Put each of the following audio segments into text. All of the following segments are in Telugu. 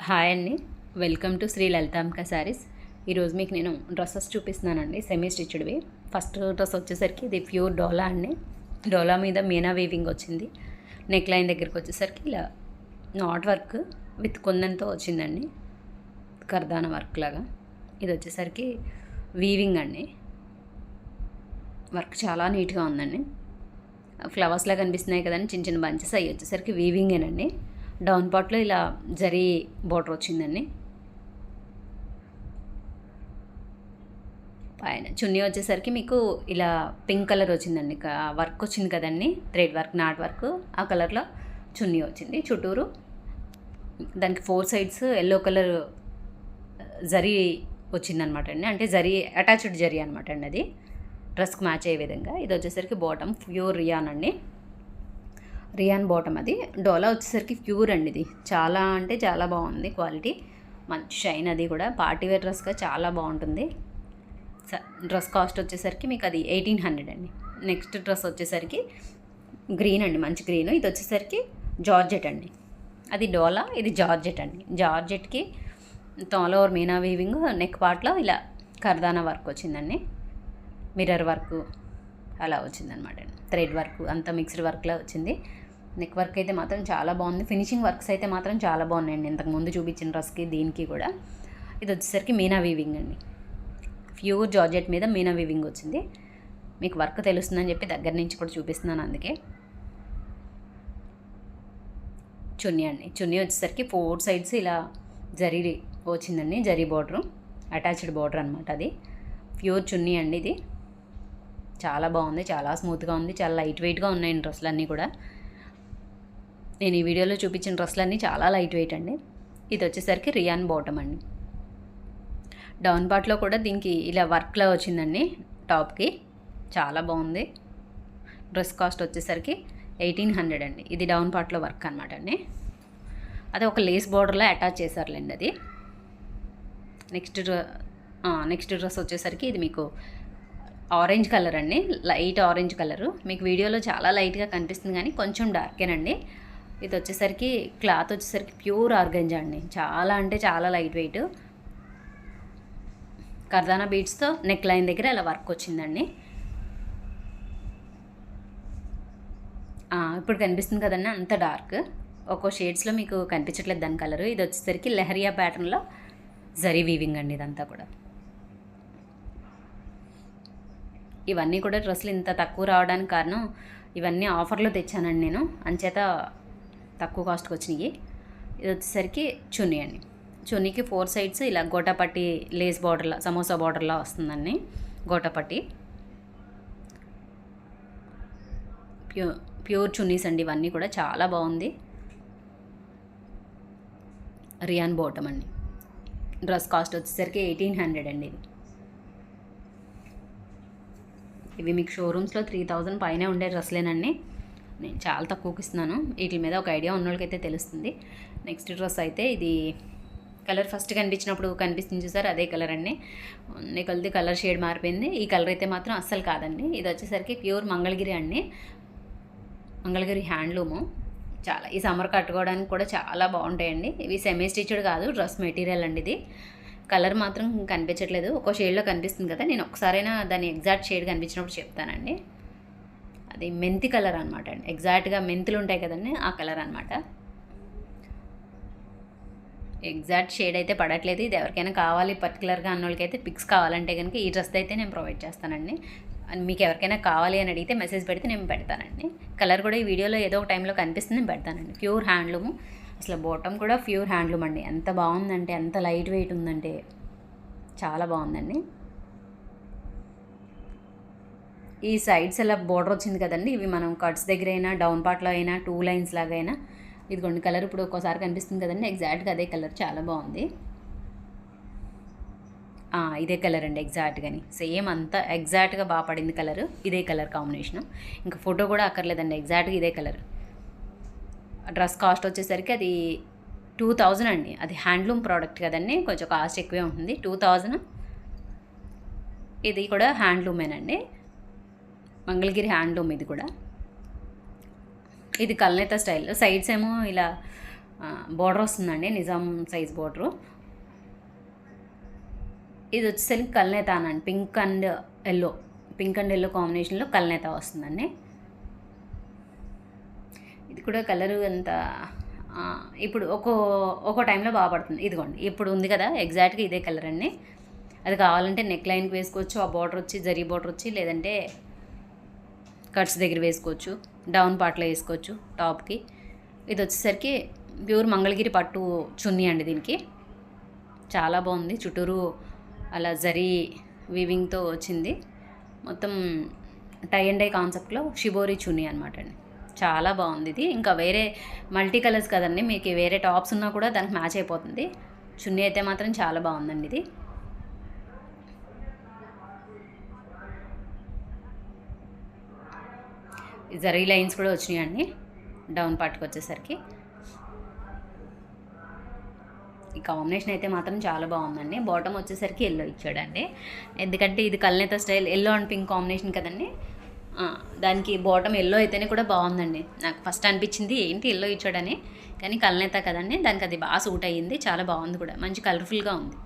హాయ్ అండి. Welcome to Sri Lalithambika sarees. ఈరోజు మీకు నేను డ్రెస్సెస్ చూపిస్తున్నానండి, సెమీ స్టిచ్డ్వి. ఫస్ట్ డ్రెస్ వచ్చేసరికి ఇది ప్యూర్ డోలా అండి. డోలా మీద మీనా వీవింగ్ వచ్చింది. నెక్ లైన్ దగ్గరికి వచ్చేసరికి ఇలా నాట్ వర్క్ విత్ కుందన్తో వచ్చిందండి, కర్దాన వర్క్ లాగా. ఇది వచ్చేసరికి వీవింగ్ అండి. వర్క్ చాలా నీట్గా ఉందండి. ఫ్లవర్స్లా కనిపిస్తున్నాయి కదండి, చిన్న చిన్న బంచెస్. అవి వచ్చేసరికి వీవింగేనండి. డౌన్ పార్ట్లో ఇలా జరీ బోర్డర్ వచ్చిందండి. పైన చున్నీ వచ్చేసరికి మీకు ఇలా పింక్ కలర్ వచ్చిందండి. వర్క్ వచ్చింది కదండి, థ్రెడ్ వర్క్, నాట్ వర్క్, ఆ కలర్లో చున్నీ వచ్చింది. చుట్టూరు దానికి 4 సైడ్స్ ఎల్లో కలర్ జరీ వచ్చిందనమాట అండి. అంటే జరీ అటాచ్డ్ జరీ అనమాట అండి, అది డ్రెస్కి మ్యాచ్ అయ్యే విధంగా. ఇది వచ్చేసరికి బాటమ్ ప్యూర్ రియాన్ అండి, రియాన్ బాటమ్. అది డోలా వచ్చేసరికి ప్యూర్ అండి. ఇది చాలా అంటే చాలా బాగుంది క్వాలిటీ, మంచి షైన్. అది కూడా పార్టీవేర్ డ్రెస్గా చాలా బాగుంటుంది. డ్రెస్ కాస్ట్ వచ్చేసరికి మీకు అది 1800 అండి. నెక్స్ట్ డ్రెస్ వచ్చేసరికి గ్రీన్ అండి, మంచి గ్రీన్. ఇది వచ్చేసరికి జార్జెట్ అండి. అది డోలా, ఇది జార్జెట్ అండి. జార్జెట్కి all over meena weaving, neck పార్ట్లో ఇలా కర్దానా వర్క్ వచ్చిందండి, మిర్రర్ వర్క్ అలా వచ్చిందనమాట అండి. థ్రెడ్ వర్క్ అంతా మిక్స్డ్ వర్క్లా వచ్చింది. నెక్ వర్క్ అయితే మాత్రం చాలా బాగుంది. ఫినిషింగ్ వర్క్స్ అయితే మాత్రం చాలా బాగున్నాయండి, ఇంతకుముందు చూపించిన డ్రెస్కి దీనికి కూడా. ఇది వచ్చేసరికి మీనా వీవింగ్ అండి, ప్యూర్ జార్జెట్ మీద మీనా వీవింగ్ వచ్చింది. మీకు వర్క్ తెలుస్తుందని చెప్పి దగ్గర నుంచి కూడా చూపిస్తున్నాను, అందుకే. చున్నీ అండి. చున్నీ వచ్చేసరికి 4 సైడ్స్ ఇలా జరీ వచ్చిందండి, జరీ బార్డరు, అటాచ్డ్ బార్డర్ అనమాట. అది ప్యూర్ చున్నీ అండి. ఇది చాలా బాగుంది, చాలా స్మూత్గా ఉంది, చాలా లైట్ వెయిట్గా ఉన్నాయండి డ్రెస్సులన్నీ కూడా. నేను ఈ వీడియోలో చూపించిన డ్రెస్సులన్నీ చాలా లైట్ వెయిట్ అండి. ఇది వచ్చేసరికి రియాన్ బాటమ్ అండి. డౌన్ పార్ట్లో కూడా దీనికి ఇలా వర్క్లా వచ్చిందండి టాప్కి, చాలా బాగుంది. డ్రెస్ కాస్ట్ వచ్చేసరికి 1800 అండి. ఇది డౌన్ పార్ట్లో వర్క్ అనమాట అండి. అది ఒక లేస్ బార్డర్లో అటాచ్ చేశారులేండి అది. నెక్స్ట్ డ్రెస్ వచ్చేసరికి ఇది మీకు ఆరెంజ్ కలర్ అండి, లైట్ ఆరెంజ్ కలరు. మీకు వీడియోలో చాలా లైట్గా కనిపిస్తుంది కానీ కొంచెం డార్కేనండి. ఇది వచ్చేసరికి క్లాత్ వచ్చేసరికి ప్యూర్ ఆర్గంజా అండి, చాలా అంటే చాలా లైట్ వెయిట్. కర్దానా బీడ్స్తో నెక్ లైన్ దగ్గర ఇలా వర్క్ వచ్చిందండి. ఇప్పుడు కనిపిస్తుంది కదండి, అంత డార్క్. ఒక్కో షేడ్స్లో మీకు కనిపించట్లేదు దాని కలరు. ఇది వచ్చేసరికి లెహరియా ప్యాటర్న్లో జరీ వీవింగ్ అండి, ఇదంతా కూడా. ఇవన్నీ కూడా డ్రెస్సులు ఇంత తక్కువ రావడానికి కారణం, ఇవన్నీ ఆఫర్లో తెచ్చానండి నేను, అంచేత తక్కువ కాస్ట్కి వచ్చినాయి. ఇది వచ్చేసరికి చున్నీ అండి. చున్నీకి 4 సైడ్స్ ఇలా గోటాపట్టి లేస్ బార్డర్లా, సమోసా బార్డర్లా వస్తుందండి గోటాపట్టి. ప్యూర్ చున్నీస్ అండి ఇవన్నీ కూడా, చాలా బాగుంది. రియాన్ బాటమ్ అండి. డ్రెస్ కాస్ట్ వచ్చేసరికి 1800 అండి. ఇవి మీకు షోరూమ్స్లో 3000 పైనే ఉండే డ్రెస్లేనండి. నేను చాలా తక్కువకి ఇస్తున్నాను, వీటి మీద ఒక ఐడియా ఉన్న వాళ్ళకైతే తెలుస్తుంది. నెక్స్ట్ డ్రెస్ అయితే ఇది కలర్ ఫస్ట్ కనిపించినప్పుడు కనిపిస్తుంది చూసారు, అదే కలర్ అండి. కొద్ది కలర్ షేడ్ మారిపోయింది. ఈ కలర్ అయితే మాత్రం అస్సలు కాదండి. ఇది వచ్చేసరికి ప్యూర్ మంగళగిరి అండి, మంగళగిరి హ్యాండ్లూము. చాలా ఈ సమ్మర్ కట్టుకోవడానికి కూడా చాలా బాగుంటాయండి. ఇవి సెమీ స్టిచ్డ్ కాదు, డ్రెస్ మెటీరియల్ అండి. ఇది కలర్ మాత్రం కనిపించట్లేదు, ఒక్కో షేడ్లో కనిపిస్తుంది కదా. నేను ఒకసారైనా దాని ఎగ్జాక్ట్ షేడ్ కనిపించినప్పుడు చెప్తానండి. అది మెంతి కలర్ అనమాట అండి, ఎగ్జాక్ట్గా మెంతులు ఉంటాయి కదండి, ఆ కలర్ అనమాట. ఎగ్జాక్ట్ షేడ్ అయితే పడట్లేదు. ఇది ఎవరికైనా కావాలి పర్టికులర్గా అన్న వాళ్ళకైతే పిక్స్ కావాలంటే కనుక ఈ డ్రెస్ అయితే నేను ప్రొవైడ్ చేస్తానండి. మీకు ఎవరికైనా కావాలి అని అడిగితే మెసేజ్ పెడితే నేను పెడతానండి. కలర్ కూడా ఈ వీడియోలో ఏదో ఒక టైంలో కనిపిస్తుంది, నేను పెడతానండి. ప్యూర్ హ్యాండ్లూము, అసలు బాటమ్ కూడా ప్యూర్ హ్యాండ్లూమ్ అండి. ఎంత బాగుందంటే, ఎంత లైట్ వెయిట్ ఉందంటే చాలా బాగుందండి. ఈ సైడ్స్ ఎలా బోర్డర్ వచ్చింది కదండి, ఇవి మనం కట్స్ దగ్గర అయినా డౌన్ పార్ట్లో అయినా 2 లైన్స్ లాగా అయినా, ఇదిగోండి కలర్ ఇప్పుడు ఒక్కోసారి కనిపిస్తుంది కదండి, ఎగ్జాక్ట్గా అదే కలర్, చాలా బాగుంది. ఇదే కలర్ అండి, ఎగ్జాక్ట్గాని సేమ్ అంతా ఎగ్జాక్ట్గా బాగా పడింది కలర్. ఇదే కలర్ కాంబినేషను, ఇంకా ఫోటో కూడా అక్కర్లేదండి, ఎగ్జాక్ట్గా ఇదే కలర్. డ్రెస్ కాస్ట్ వచ్చేసరికి అది 2000 అండి. అది హ్యాండ్లూమ్ ప్రోడక్ట్ కదండి, కొంచెం కాస్ట్ ఎక్కువే ఉంటుంది, 2000. ఇది కూడా హ్యాండ్లూమేనండి, మంగళగిరి హ్యాండ్లూమ్. ఇది కూడా, ఇది కల్నేత స్టైల్. సైడ్స్ ఏమో ఇలా బోర్డర్ వస్తుందండి, నిజాం సైజ్ బోర్డరు. ఇది వచ్చేసరికి కల్నేత అనండి, పింక్ అండ్ ఎల్లో కాంబినేషన్లో కల్నేత వస్తుందండి. ఇది కూడా కలరు ఎంత ఇప్పుడు ఒక్కో టైంలో బాగా పడుతుంది. ఇదిగోండి ఇప్పుడు ఉంది కదా, ఎగ్జాక్ట్గా ఇదే కలర్ అండి. అది కావాలంటే నెక్ లైన్కి వేసుకోవచ్చు, ఆ బార్డర్ వచ్చి జరీ బార్డర్ వచ్చి, లేదంటే కట్స్ దగ్గర వేసుకోవచ్చు, డౌన్ పార్ట్లో వేసుకోవచ్చు టాప్కి. ఇది వచ్చేసరికి ప్యూర్ మంగళగిరి పట్టు చున్నీ అండి. దీనికి చాలా బాగుంది, చుట్టూరు అలా జరీ వీవింగ్తో వచ్చింది. మొత్తం టై అండ్ డై కాన్సెప్ట్లో షిబోరి చున్నీ అనమాట అండి. చాలా బాగుంది ఇది. ఇంకా వేరే మల్టీ కలర్స్ కదండి, మీకు వేరే టాప్స్ ఉన్నా కూడా దానికి మ్యాచ్ అయిపోతుంది. చున్నీ అయితే మాత్రం చాలా బాగుందండి ఇది. జరీ లైన్స్ కూడా వచ్చినాయండి డౌన్ పార్ట్కి వచ్చేసరికి. ఈ కాంబినేషన్ అయితే మాత్రం చాలా బాగుందండి. బాటమ్ వచ్చేసరికి ఎల్లో ఇచ్చాడండి, ఎందుకంటే ఇది కల్నేత style yellow and pink combination కదండి. దానికి బాటమ్ ఎల్లో అయితేనే కూడా బాగుందండి. నాకు ఫస్ట్ అనిపించింది ఏంటి ఎల్లో ఇచ్చాడని, కానీ కల్నేత కదండి, దానికి అది బాగా సూట్ అయ్యింది. చాలా బాగుంది కూడా, మంచి కలర్ఫుల్గా ఉంది.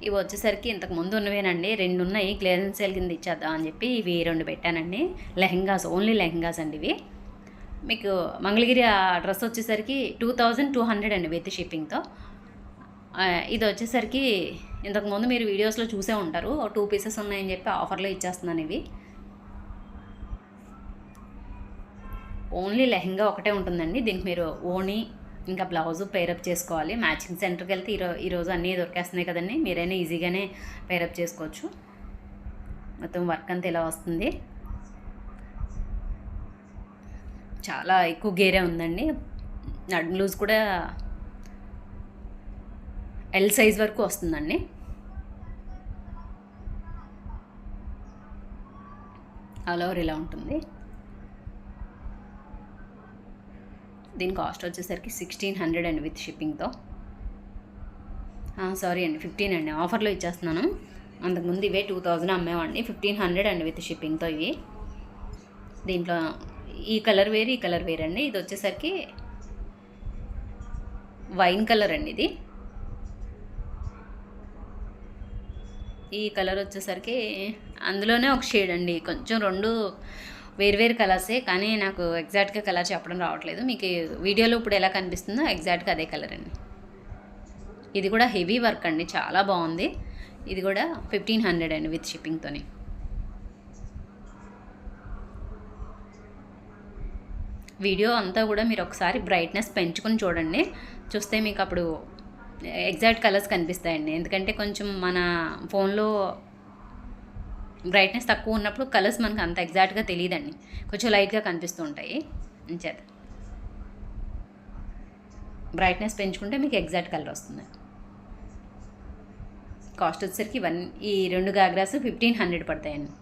ఇవి వచ్చేసరికి ఇంతకు ముందు ఉన్నవేనండి, 2 ఉన్నాయి, క్లియరెన్స్ సేల్ కింద ఇచ్చేద్దాం అని చెప్పి ఇవి 2 పెట్టానండి. లెహెంగాస్, ఓన్లీ లెహెంగాస్ అండి ఇవి. మీకు మంగళగిరి ఆ డ్రెస్ వచ్చేసరికి 2200 అండి విత్ షిప్పింగ్తో. ఇది వచ్చేసరికి ఇంతకుముందు మీరు వీడియోస్లో చూసే ఉంటారు, 2 పీసెస్ ఉన్నాయని చెప్పి ఆఫర్లో ఇచ్చేస్తున్నాను. ఇవి ఓన్లీ లెహెంగా ఒకటే ఉంటుందండి. దీనికి మీరు ఓణి ఇంకా బ్లౌజు పేరప్ చేసుకోవాలి. మ్యాచింగ్ సెంటర్కి వెళ్తే ఈరోజు అన్నీ దొరికేస్తున్నాయి కదండి, మీరైనా ఈజీగానే పేరప్ చేసుకోవచ్చు. మొత్తం వర్క్ అంతా ఇలా వస్తుంది, చాలా ఎక్కువ గేరే ఉందండి. నడుము లూజ్ కూడా ఎల్ సైజ్ వరకు వస్తుందండి. ఆల్ ఓవర్ ఇలా ఉంటుంది. దీని కాస్ట్ వచ్చేసరికి 1600 అండి విత్ షిప్పింగ్తో. సారీ అండి 15 అండి, ఆఫర్లో ఇచ్చేస్తున్నాను. అంతకుముందు ఇవే 2000 అమ్మేవాడిని, 1500 అండి విత్ షిప్పింగ్తో ఇవి. దీంట్లో ఈ కలర్ వేరు, ఈ కలర్ వేరు అండి. ఇది వచ్చేసరికి వైన్ కలర్ అండి. ఇది ఈ కలర్ వచ్చేసరికి అందులోనే ఒక షేడ్ అండి, కొంచెం 2 వేరు కలర్సే, కానీ నాకు ఎగ్జాక్ట్గా కలర్ చెప్పడం రావట్లేదు. మీకు వీడియోలో ఇప్పుడు ఎలా కనిపిస్తుందో ఎగ్జాక్ట్గా అదే కలర్ అండి. ఇది కూడా హెవీ వర్క్ అండి, చాలా బాగుంది. ఇది కూడా 1500 అండి విత్ షిప్పింగ్తోని. వీడియో అంతా కూడా మీరు ఒకసారి బ్రైట్నెస్ పెంచుకొని చూడండి, చూస్తే మీకు అప్పుడు ఎగ్జాక్ట్ కలర్స్ కనిపిస్తాయండి. ఎందుకంటే కొంచెం మన ఫోన్లో బ్రైట్నెస్ తక్కువ ఉన్నప్పుడు కలర్స్ మనకు అంత ఎగ్జాక్ట్గా తెలియదండి, కొంచెం లైట్గా కనిపిస్తూ ఉంటాయి. అంచేత బ్రైట్నెస్ పెంచుకుంటే మీకు ఎగ్జాక్ట్ కలర్ వస్తుంది. కాస్ట్ వచ్చేసరికి ఈ 2 గాగ్రాస్ 1500 పడతాయండి.